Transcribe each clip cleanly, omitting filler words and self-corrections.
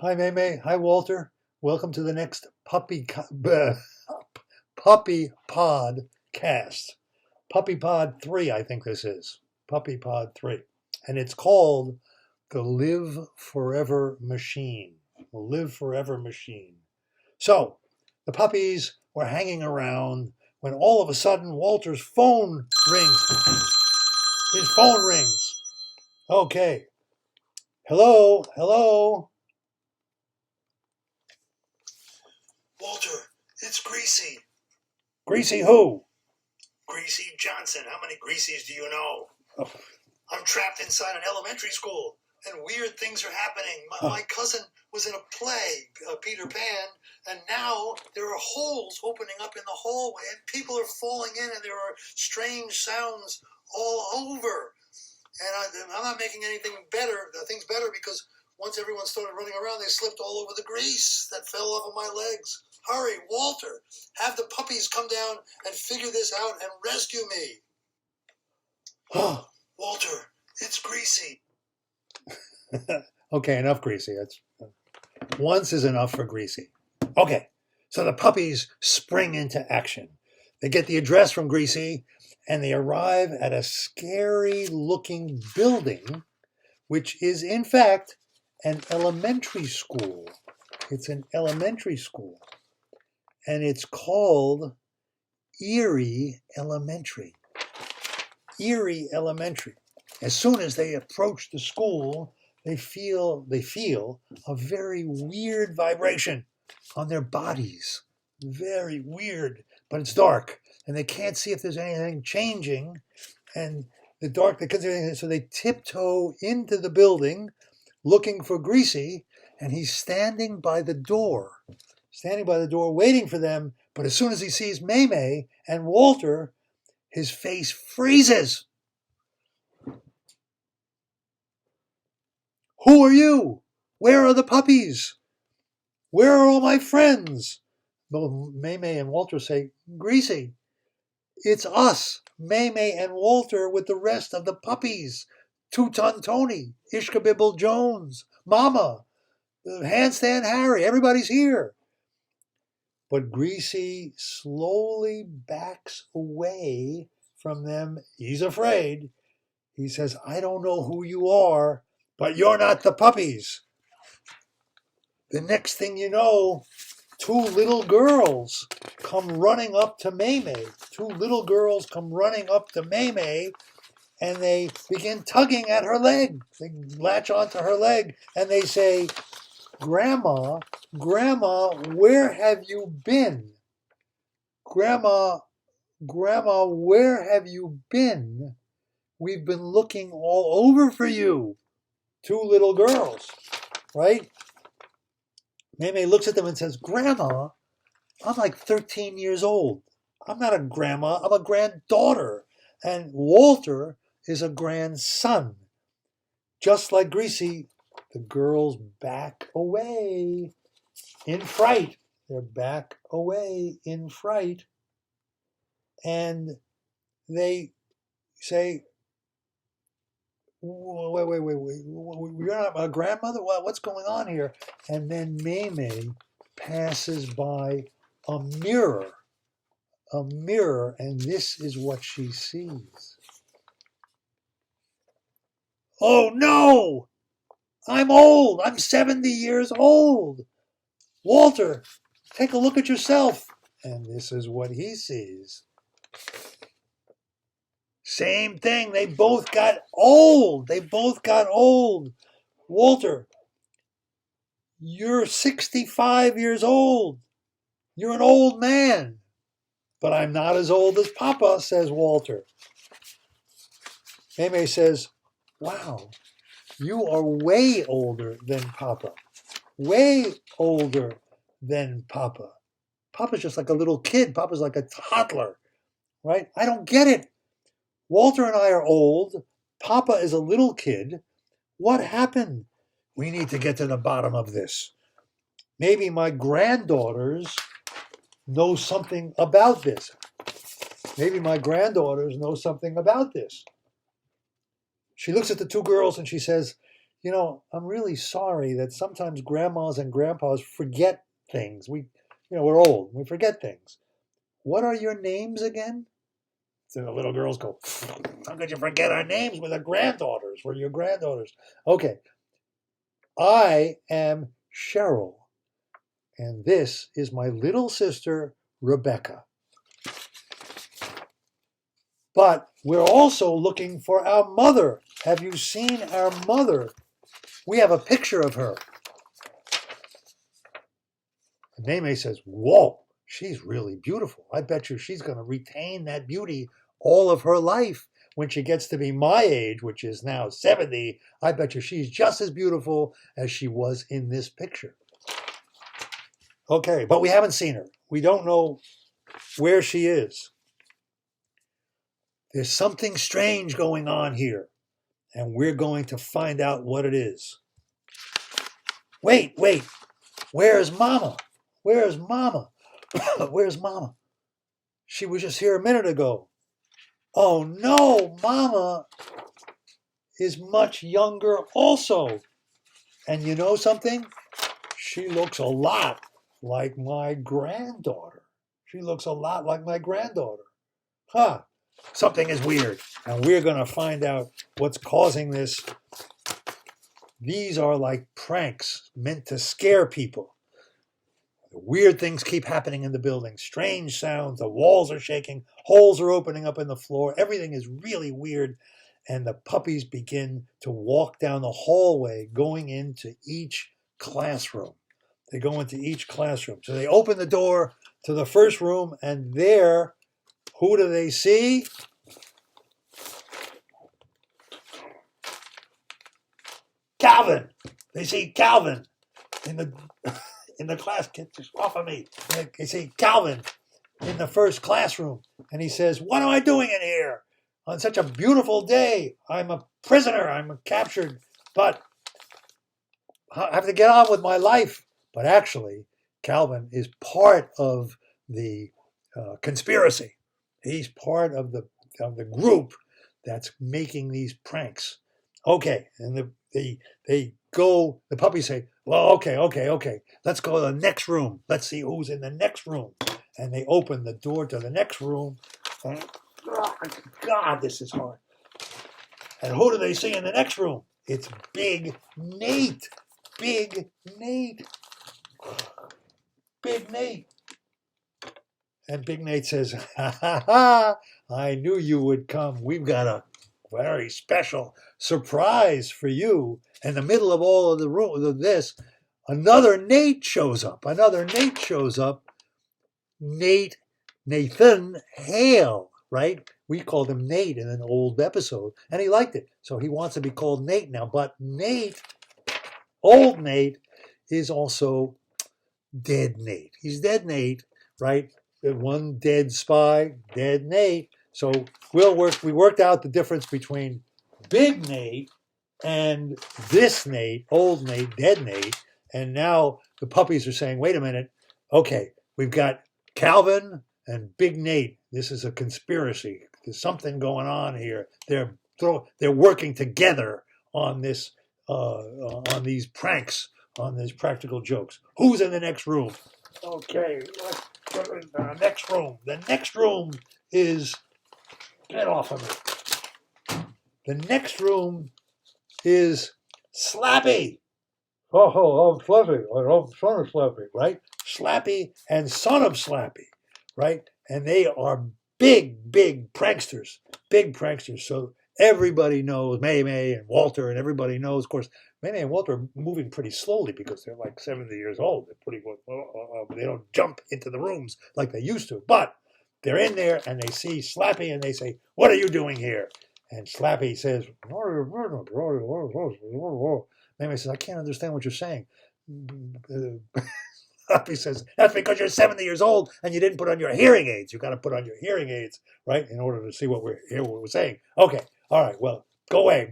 Hi, Maymay. Hi, Walter. Welcome to the next Puppy Podcast. Puppy Pod 3, I think this is. Puppy Pod 3. And it's called the Live Forever Machine. The Live Forever Machine. So, the puppies were hanging around when all of a sudden Walter's phone rings. His phone rings. Okay. Hello, hello. Walter, it's Greasy. Greasy who? Greasy Johnson. How many Greasies do you know? Oh. I'm trapped inside an elementary school, and weird things are happening. My cousin was in a play, Peter Pan, and now there are holes opening up in the hallway, and people are falling in, and there are strange sounds all over. And I'm not making things better, because once everyone started running around, they slipped all over the grease that fell off of my legs. Hurry, Walter, have the puppies come down and figure this out and rescue me. Walter, it's Greasy. Okay, enough Greasy. Once is enough for Greasy. Okay, so the puppies spring into action. They get the address from Greasy, and they arrive at a scary-looking building, which is, in fact, an elementary school. It's an elementary school, and it's called Erie Elementary. Erie Elementary. As soon as they approach the school, they feel a very weird vibration on their bodies. Very weird, but it's dark, and they can't see if there's anything changing. And the dark, so they tiptoe into the building, looking for Greasy, and he's standing by the door, waiting for them. But as soon as he sees Maymay and Walter, his face freezes. Who are you? Where are the puppies? Where are all my friends? Both Maymay and Walter say, Greasy, it's us, Maymay and Walter, with the rest of the puppies. Two-Ton Tony, Ishkabibble Jones, Mama, Handstand Harry, everybody's here. But Greasy slowly backs away from them. He's afraid. He says, I don't know who you are, but you're not the puppies. The next thing you know, two little girls come running up to Maymay. And they begin tugging at her leg. They latch onto her leg and they say, Grandma, where have you been? Grandma, where have you been? We've been looking all over for you. Two little girls, right? Maymay looks at them and says, Grandma, I'm like 13 years old. I'm not a grandma, I'm a granddaughter. And Walter is a grandson. Just like Greasy, the girls back away in fright. They're back away in fright. And they say, wait. You're not a grandmother? What's going on here? And then Maymay passes by a mirror, and this is what she sees. Oh no! I'm old! I'm 70 years old! Walter, take a look at yourself. And this is what he sees. Same thing. They both got old. Walter, you're 65 years old. You're an old man. But I'm not as old as Papa, says Walter. Maymay says, wow, you are way older than Papa. Way older than Papa. Papa's just like a little kid. Papa's like a toddler, right? I don't get it. Walter and I are old. Papa is a little kid. What happened? We need to get to the bottom of this. Maybe my granddaughters know something about this. She looks at the two girls and she says, I'm really sorry that sometimes grandmas and grandpas forget things. We're old. We forget things. What are your names again? So the little girls go, how could you forget our names? We're the granddaughters. We're your granddaughters. Okay. I am Cheryl, and this is my little sister, Rebecca. But we're also looking for our mother. Have you seen our mother? We have a picture of her. And Maymay says, whoa, she's really beautiful. I bet you she's going to retain that beauty all of her life. When she gets to be my age, which is now 70, I bet you she's just as beautiful as she was in this picture. Okay, but we haven't seen her. We don't know where she is. There's something strange going on here, and we're going to find out what it is. Wait, where's Mama? Where's Mama? Where's Mama? She was just here a minute ago. Oh no, Mama is much younger also. And you know something? She looks a lot like my granddaughter. She looks a lot like my granddaughter. Huh. Something is weird. And we're going to find out what's causing this. These are like pranks meant to scare people. Weird things keep happening in the building. Strange sounds. The walls are shaking. Holes are opening up in the floor. Everything is really weird. And the puppies begin to walk down the hallway going into each classroom. They go into each classroom. So they open the door to the first room, and there, who do they see? Calvin. They see Calvin in the class. Get this off of me. They see Calvin in the first classroom, and he says, "What am I doing in here on such a beautiful day? I'm a prisoner. I'm captured, but I have to get on with my life." But actually, Calvin is part of the conspiracy. He's part of the group that's making these pranks. Okay, and they go. The puppies say, "Well, okay. Let's go to the next room. Let's see who's in the next room." And they open the door to the next room. And oh God, this is hard. And who do they see in the next room? It's Big Nate. Big Nate. Big Nate. And Big Nate says, "Ha ha ha, I knew you would come. We've got a very special surprise for you." In the middle of all of the room of this, another Nate shows up. Nathan Hale, right? We called him Nate in an old episode, and he liked it. So he wants to be called Nate now. But Nate, old Nate, is also Dead Nate. He's Dead Nate, right? One dead spy, Dead Nate. So we worked out the difference between Big Nate and this Nate, old Nate, Dead Nate. And now the puppies are saying, wait a minute. Okay, we've got Calvin and Big Nate. This is a conspiracy. There's something going on here. They're working together on this, on these pranks, on these practical jokes. Who's in the next room? Okay, let's go to the next room. The next room is, get off of me. The next room is Slappy. I'm Slappy. I'm son of Slappy, right? Slappy and son of Slappy, right? And they are big pranksters, So everybody knows Maymay and Walter, and everybody knows, of course, Maymay and Walter are moving pretty slowly because they're like 70 years old. They don't jump into the rooms like they used to, but they're in there and they see Slappy and they say, "What are you doing here?" And Slappy says, Maymay says, "I can't understand what you're saying." Slappy says, "That's because you're 70 years old and you didn't put on your hearing aids. You got to put on your hearing aids, right, in order to see what we're saying." Okay, all right, well, go away.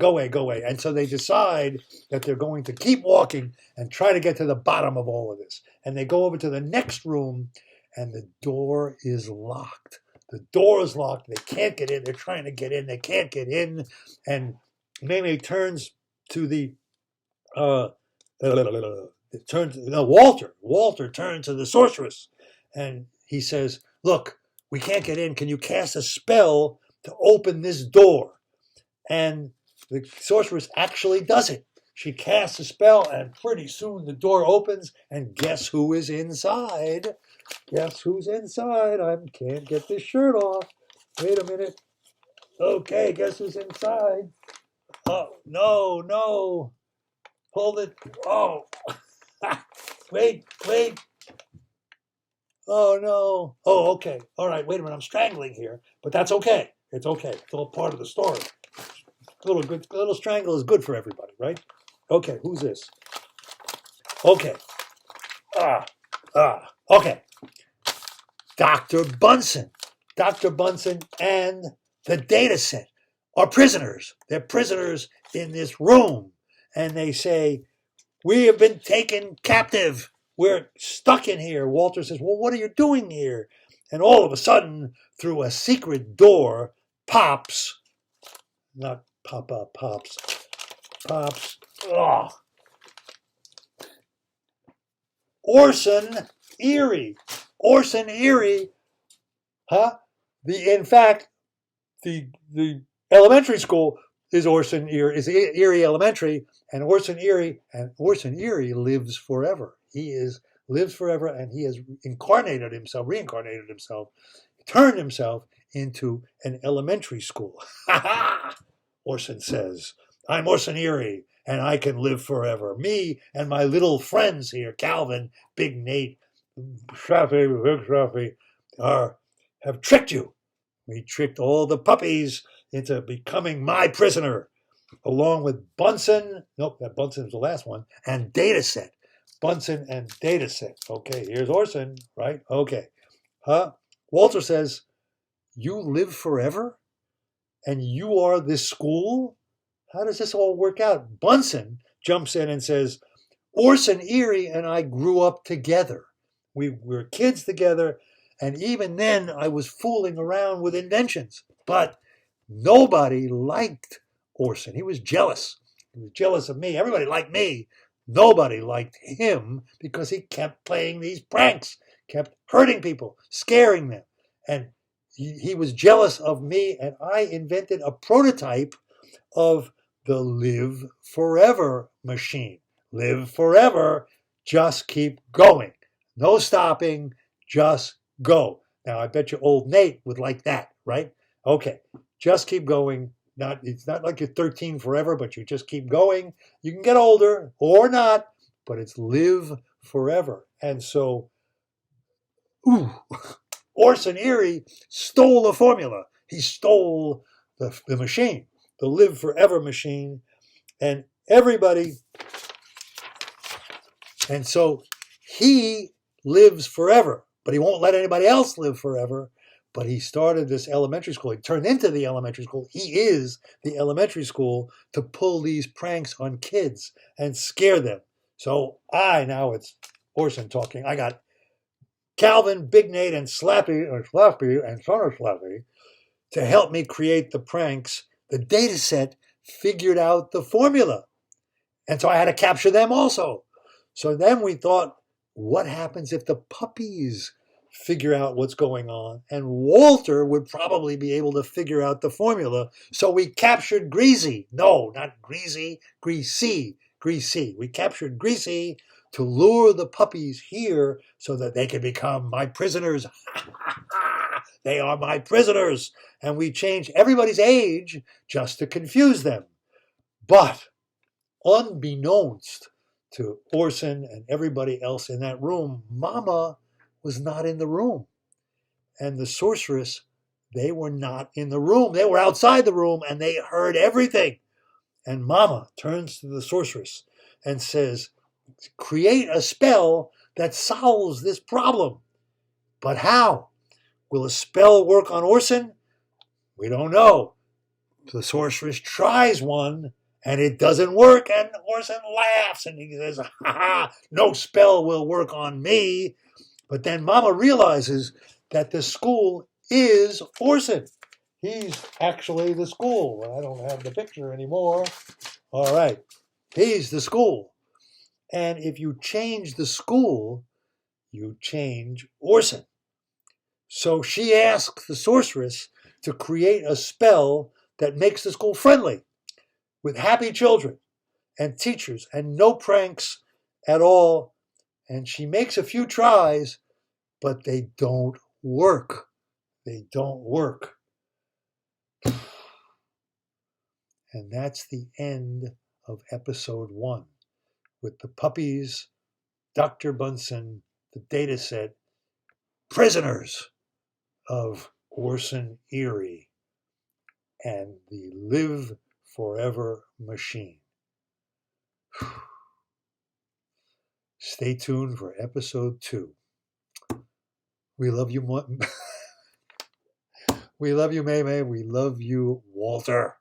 And so they decide that they're going to keep walking and try to get to the bottom of all of this. And they go over to the next room, and the door is locked. The door is locked. They can't get in. They're trying to get in. They can't get in. And Maymay turns to the uh, Walter turned to the sorceress, and he says, "Look, we can't get in. Can you cast a spell to open this door?" And the sorceress actually does it. She casts a spell, and pretty soon the door opens, and guess who is inside? Guess who's inside? I can't get this shirt off. Wait a minute. Okay, guess who's inside? Oh, no, no. Hold it. Oh, wait. Oh, no. Oh, okay. All right, wait a minute. I'm strangling here, but that's okay. It's okay. It's all part of the story. A little strangle is good for everybody, right? Okay, who's this? Okay. Okay. Dr. Bunsen. Dr. Bunsen and the data set are prisoners. They're prisoners in this room. And they say, "We have been taken captive. We're stuck in here." Walter says, "Well, what are you doing here?" And all of a sudden, through a secret door, pops, not pop-up, pops, oh, Orson Erie. Orson Erie, huh? In fact, the elementary school is Erie Elementary, and Orson Erie lives forever. Lives forever, and he has reincarnated himself, turned himself into an elementary school. Ha ha! Orson says, "I'm Orson Erie, and I can live forever. Me and my little friends here, Calvin, Big Nate, Shaffy, Big Shaffy, have tricked you. We tricked all the puppies into becoming my prisoner, along with Bunsen." Nope, that Bunsen was the last one. And Dataset. Bunsen and Dataset. Okay, here's Orson, right? Okay. Huh? Walter says, "You live forever? And you are this school? How does this all work out?" Bunsen jumps in and says, "Orson Erie and I grew up together. We were kids together, and even then I was fooling around with inventions. But nobody liked Orson. He was jealous. He was jealous of me. Everybody liked me. Nobody liked him because he kept playing these pranks, kept hurting people, scaring them. And he was jealous of me, and I invented a prototype of the Live Forever machine. Live forever, just keep going. No stopping, just go." Now, I bet you old Nate would like that, right? Okay, just keep going. It's not like you're 13 forever, but you just keep going. You can get older or not, but it's live forever. And so, Orson Erie stole the formula. He stole the machine, the Live Forever machine, and everybody. And so he lives forever, but he won't let anybody else live forever. But he started this elementary school. He turned into the elementary school. He is the elementary school to pull these pranks on kids and scare them. So now it's Orson talking. I got Calvin, Big Nate, and Slappy, and Son of Slappy to help me create the pranks. The data set figured out the formula. And so I had to capture them also. So then we thought, what happens if the puppies figure out what's going on? And Walter would probably be able to figure out the formula. So we captured Greasy. No, not Greasy, Greasy. We captured Greasy to lure the puppies here so that they could become my prisoners. They are my prisoners. And we changed everybody's age just to confuse them. But unbeknownst to Orson and everybody else in that room, Mama was not in the room. And the sorceress, they were not in the room. They were outside the room, and they heard everything. And Mama turns to the sorceress and says, "Create a spell that solves this problem." But how? Will a spell work on Orson? We don't know. The sorceress tries one, and it doesn't work, and Orson laughs, and he says, "Ha ha, no spell will work on me." But then Mama realizes that the school is Orson. He's actually the school. I don't have the picture anymore. All right. He's the school. And if you change the school, you change Orson. So she asks the sorceress to create a spell that makes the school friendly, with happy children and teachers and no pranks at all. And she makes a few tries, but they don't work. They don't work. And that's the end of episode 1 with the puppies, Dr. Bunsen, the data set, prisoners of Orson Erie, and the Live Forever machine. Stay tuned for episode 2. We love you, we love you, May May. We love you, Walter.